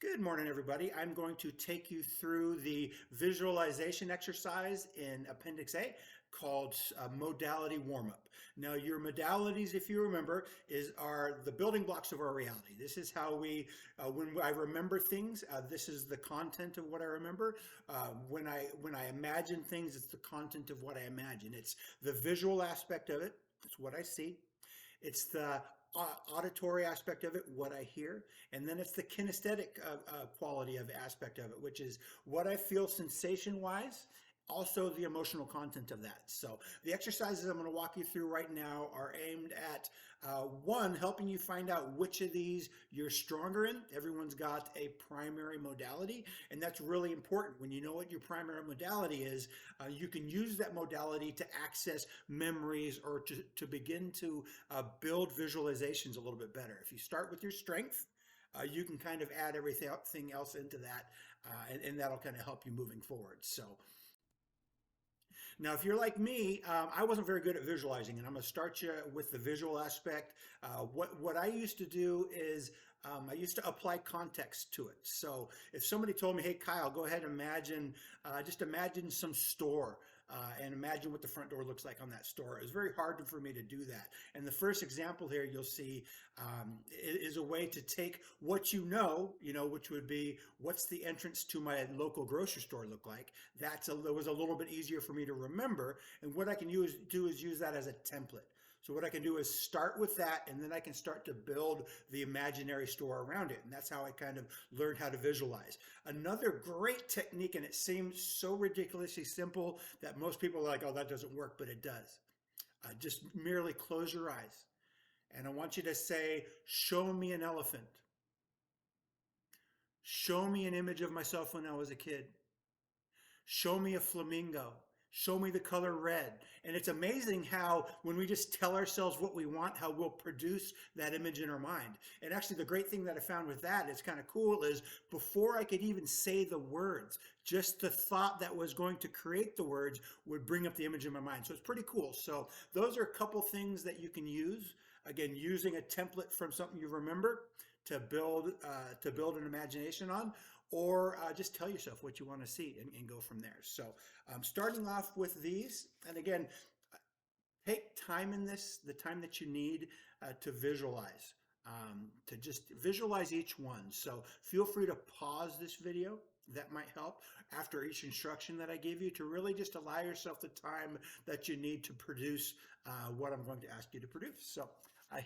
Good morning, everybody. I'm going to take you through the visualization exercise in Appendix A called Modality Warm-Up. Now, your modalities, if you remember, are the building blocks of our reality. This is how when I remember things, this is the content of what I remember. When I imagine things, it's the content of what I imagine. It's the visual aspect of it. It's what I see. It's the auditory aspect of it, what I hear, and then it's the kinesthetic quality of aspect of it, which is what I feel sensation-wise, also the emotional content of that. So the exercises I'm going to walk you through right now are aimed at one, helping you find out which of these you're stronger in. Everyone's got a primary modality, and that's really important. When you know what your primary modality is, you can use that modality to access memories or to begin to build visualizations a little bit better. If you start with your strength, you can kind of add everything else into that, and that'll kind of help you moving forward. So now, if you're like me, I wasn't very good at visualizing, and I'm going to start you with the visual aspect. What I used to do is I used to apply context to it. So if somebody told me, hey, Kyle, go ahead and just imagine some store and imagine what the front door looks like on that store. It was very hard for me to do that. And the first example here you'll see is a way to take what you know, which would be what's the entrance to my local grocery store look like. That was a little bit easier for me to remember. And what I can do is use that as a template. So what I can do is start with that, and then I can start to build the imaginary store around it. And that's how I kind of learned how to visualize. Another great technique, and it seems so ridiculously simple that most people are like, oh, that doesn't work, but it does. Just merely close your eyes. And I want you to say, show me an elephant. Show me an image of myself when I was a kid. Show me a flamingo. Show me the color red. And it's amazing how when we just tell ourselves what we want, how we'll produce that image in our mind. And actually the great thing that I found with that is kind of cool is before I could even say the words, just the thought that was going to create the words would bring up the image in my mind. So it's pretty cool. So those are a couple things that you can use. Again, using a template from something you remember to build an imagination on, or just tell yourself what you want to see and go from there. So starting off with these, and again, take time in this, the time that you need to visualize, to just visualize each one. So feel free to pause this video. That might help after each instruction that I give you to really just allow yourself the time that you need to produce what I'm going to ask you to produce. So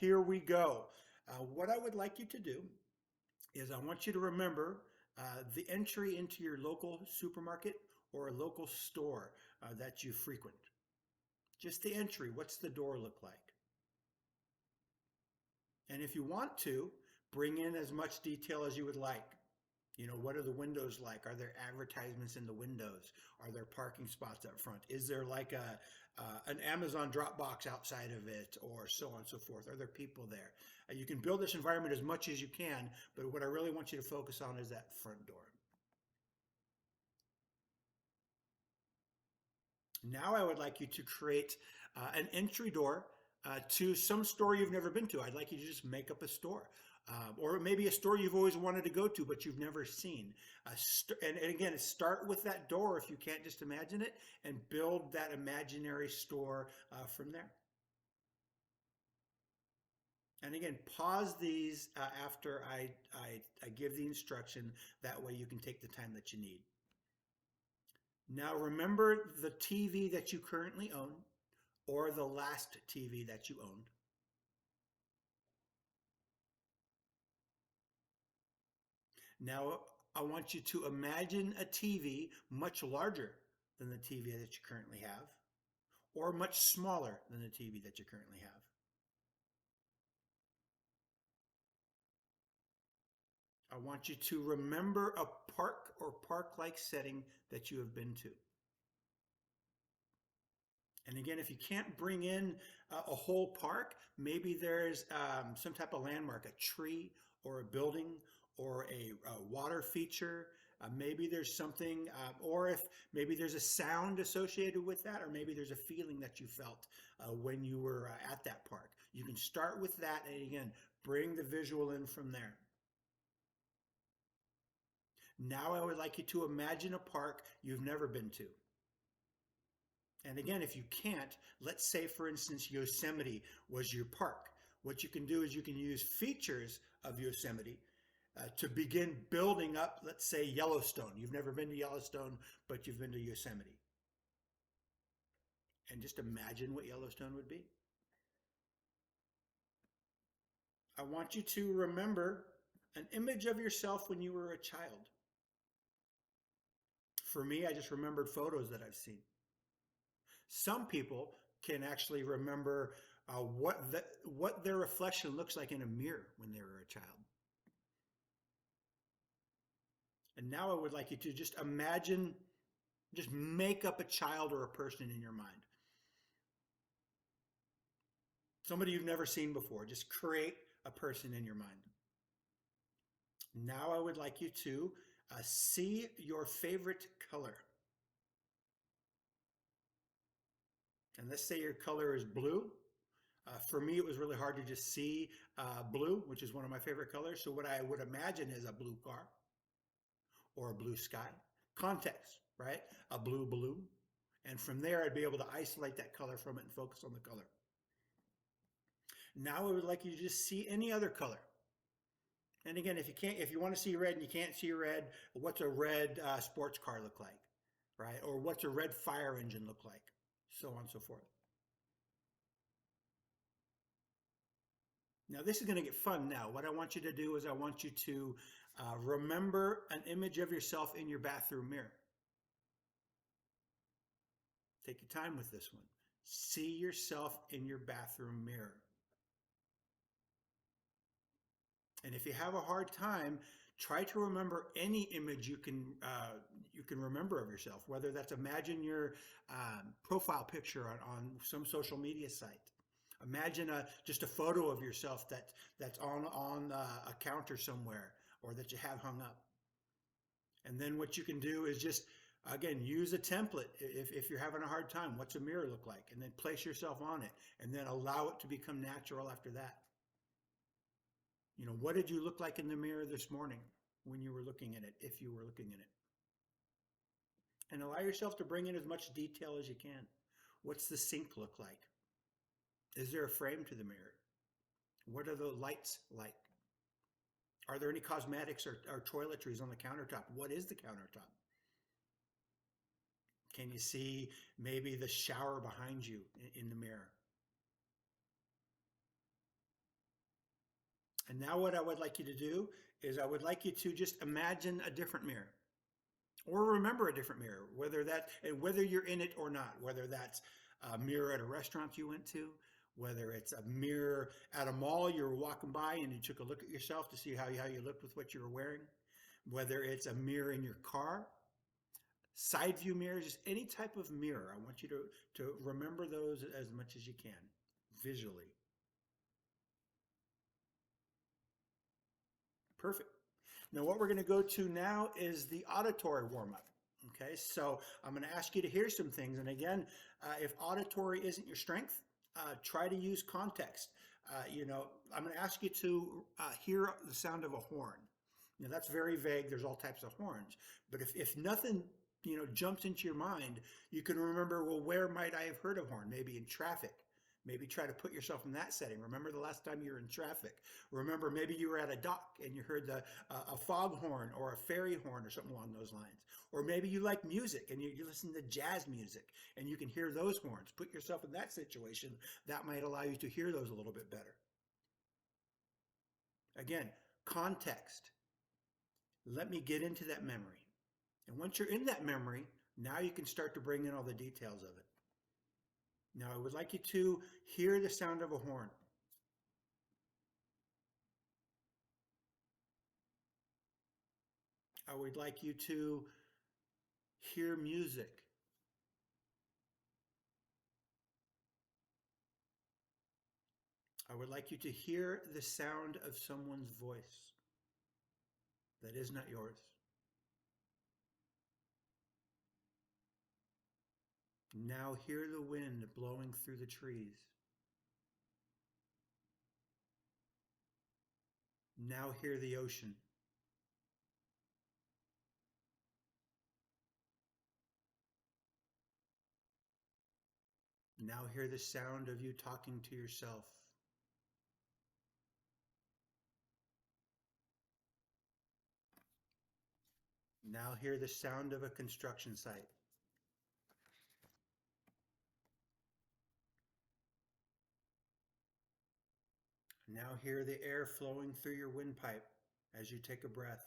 here we go. What I would like you to do is I want you to remember the entry into your local supermarket or a local store that you frequent. Just the entry. What's the door look like? And if you want to, bring in as much detail as you would like. What are the windows like? Are there advertisements in the windows? Are there parking spots up front? Is there like an Amazon drop box outside of it, or so on and so forth? Are there people there? You can build this environment as much as you can, but what I really want you to focus on is that front door. Now I would like you to create an entry door to some store you've never been to. I'd like you to just make up a store. Or maybe a store you've always wanted to go to, but you've never seen. And again, start with that door if you can't just imagine it, and build that imaginary store from there. And again, pause these after I give the instruction. That way you can take the time that you need. Now remember the TV that you currently own, or the last TV that you owned. Now, I want you to imagine a TV much larger than the TV that you currently have, or much smaller than the TV that you currently have. I want you to remember a park or park-like setting that you have been to. And again, if you can't bring in a whole park, maybe there's some type of landmark, a tree or a building or a water feature. Maybe there's something, or if maybe there's a sound associated with that, or maybe there's a feeling that you felt when you were at that park. You can start with that, and again, bring the visual in from there. Now I would like you to imagine a park you've never been to. And again, if you can't, let's say, for instance, Yosemite was your park. What you can do is you can use features of Yosemite to begin building up, let's say, Yellowstone. You've never been to Yellowstone, but you've been to Yosemite. And just imagine what Yellowstone would be. I want you to remember an image of yourself when you were a child. For me, I just remembered photos that I've seen. Some people can actually remember what their reflection looks like in a mirror when they were a child. And now I would like you to just imagine, just make up a child or a person in your mind. Somebody you've never seen before. Just create a person in your mind. Now I would like you to see your favorite color. And let's say your color is blue. For me, it was really hard to just see blue, which is one of my favorite colors. So what I would imagine is a blue car or a blue sky. Context, right? A blue balloon. And from there, I'd be able to isolate that color from it and focus on the color. Now I would like you to just see any other color. And again, if you want to see red and you can't see red, what's a red sports car look like, right? Or what's a red fire engine look like? So on and so forth. Now this is going to get fun now. What I want you to do is I want you to remember an image of yourself in your bathroom mirror. Take your time with this one. See yourself in your bathroom mirror. And if you have a hard time, try to remember any image you can remember of yourself, whether that's imagine your profile picture on some social media site. Imagine just a photo of yourself that's on a counter somewhere or that you have hung up. And then what you can do is just, again, use a template. If you're having a hard time, what's a mirror look like? And then place yourself on it and then allow it to become natural after that. You know, what did you look like in the mirror this morning when you were looking at it, if you were looking at it? And allow yourself to bring in as much detail as you can. What's the sink look like? Is there a frame to the mirror? What are the lights like? Are there any cosmetics or toiletries on the countertop? What is the countertop? Can you see maybe the shower behind you in the mirror? And now what I would like you to do is I would like you to just imagine a different mirror or remember a different mirror, whether you're in it or not, whether that's a mirror at a restaurant you went to, whether it's a mirror at a mall you were walking by and you took a look at yourself to see how you looked with what you were wearing, whether it's a mirror in your car, side view mirrors, just any type of mirror. I want you to remember those as much as you can visually. Perfect. Now what we're going to go to now is the auditory warm-up. Okay, so I'm going to ask you to hear some things. And again, if auditory isn't your strength, try to use context. I'm going to ask you to hear the sound of a horn. Now that's very vague. There's all types of horns. But if nothing, jumps into your mind, you can remember, well, where might I have heard a horn? Maybe in traffic. Maybe try to put yourself in that setting. Remember the last time you were in traffic. Remember maybe you were at a dock and you heard a foghorn or a fairy horn or something along those lines. Or maybe you like music and you listen to jazz music and you can hear those horns. Put yourself in that situation. That might allow you to hear those a little bit better. Again, context. Let me get into that memory. And once you're in that memory, now you can start to bring in all the details of it. Now, I would like you to hear the sound of a horn. I would like you to hear music. I would like you to hear the sound of someone's voice that is not yours. Now hear the wind blowing through the trees. Now hear the ocean. Now hear the sound of you talking to yourself. Now hear the sound of a construction site. Now hear the air flowing through your windpipe as you take a breath.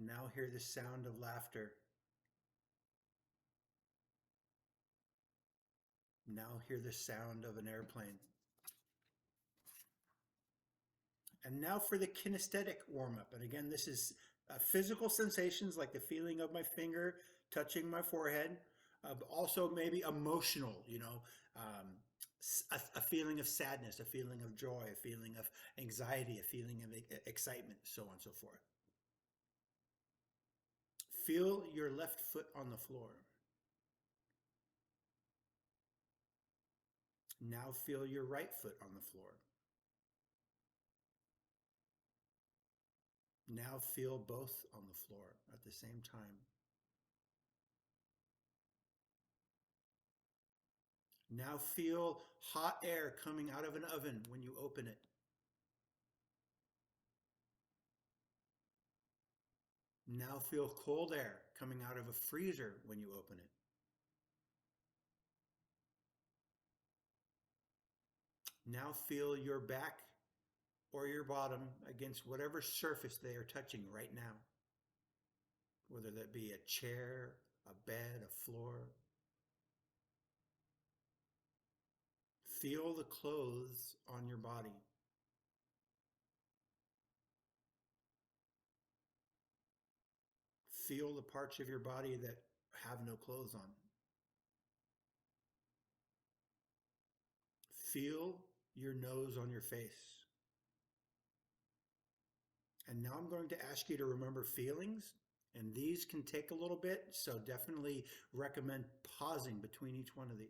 Now hear the sound of laughter. Now hear the sound of an airplane. And now for the kinesthetic warm-up. And again, this is physical sensations like the feeling of my finger touching my forehead, but also maybe emotional, a feeling of sadness, a feeling of joy, a feeling of anxiety, a feeling of excitement, so on and so forth. Feel your left foot on the floor. Now feel your right foot on the floor. Now feel both on the floor at the same time. Now feel hot air coming out of an oven when you open it. Now feel cold air coming out of a freezer when you open it. Now feel your back or your bottom against whatever surface they are touching right now, whether that be a chair, a bed, a floor. Feel the clothes on your body. Feel the parts of your body that have no clothes on. Feel your nose on your face. And now I'm going to ask you to remember feelings, and these can take a little bit, so definitely recommend pausing between each one of these.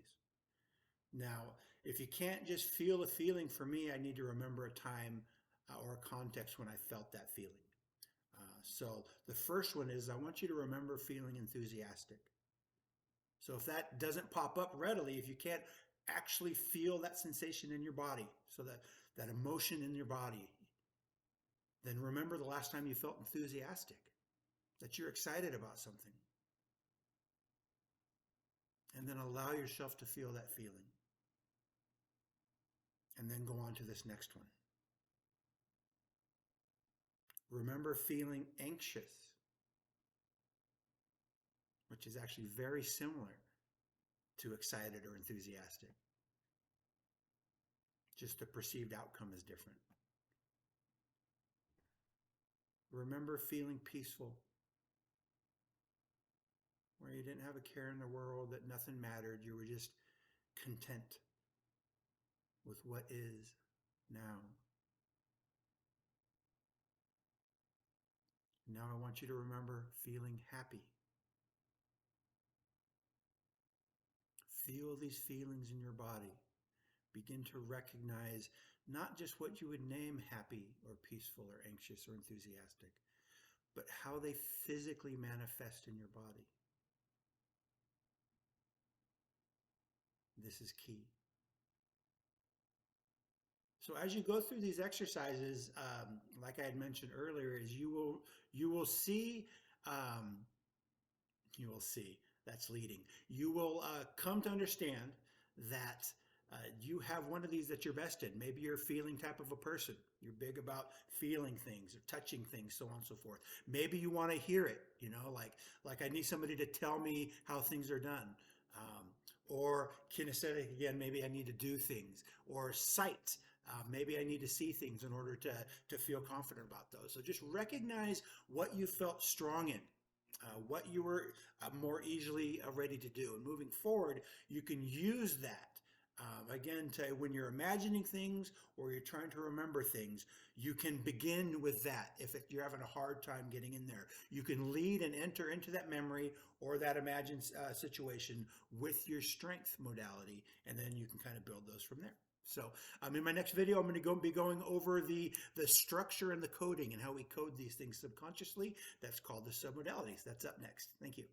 Now, if you can't just feel a feeling, for me, I need to remember a time or a context when I felt that feeling. So the first one is I want you to remember feeling enthusiastic. So if that doesn't pop up readily, if you can't actually feel that sensation in your body, so that emotion in your body, then remember the last time you felt enthusiastic, that you're excited about something. And then allow yourself to feel that feeling. And then go on to this next one. Remember feeling anxious, which is actually very similar to excited or enthusiastic. Just the perceived outcome is different. Remember feeling peaceful, where you didn't have a care in the world, that nothing mattered. You were just content with what is now. Now I want you to remember feeling happy. Feel these feelings in your body. Begin to recognize not just what you would name happy or peaceful or anxious or enthusiastic, but how they physically manifest in your body. This is key. So as you go through these exercises, like I had mentioned earlier, is you will see, that's leading. You will come to understand that you have one of these that you're best in. Maybe you're a feeling type of a person. You're big about feeling things or touching things, so on and so forth. Maybe you want to hear it, like I need somebody to tell me how things are done. Or kinesthetic, again, maybe I need to do things. Or sight. Maybe I need to see things in order to feel confident about those. So just recognize what you felt strong in, what you were more easily ready to do. And moving forward, you can use that. Again, when you're imagining things or you're trying to remember things, you can begin with that. If you're having a hard time getting in there, you can lead and enter into that memory or that imagined situation with your strength modality, and then you can kind of build those from there. So in my next video, I'm going to be going over the structure and the coding and how we code these things subconsciously. That's called the submodalities. That's up next. Thank you.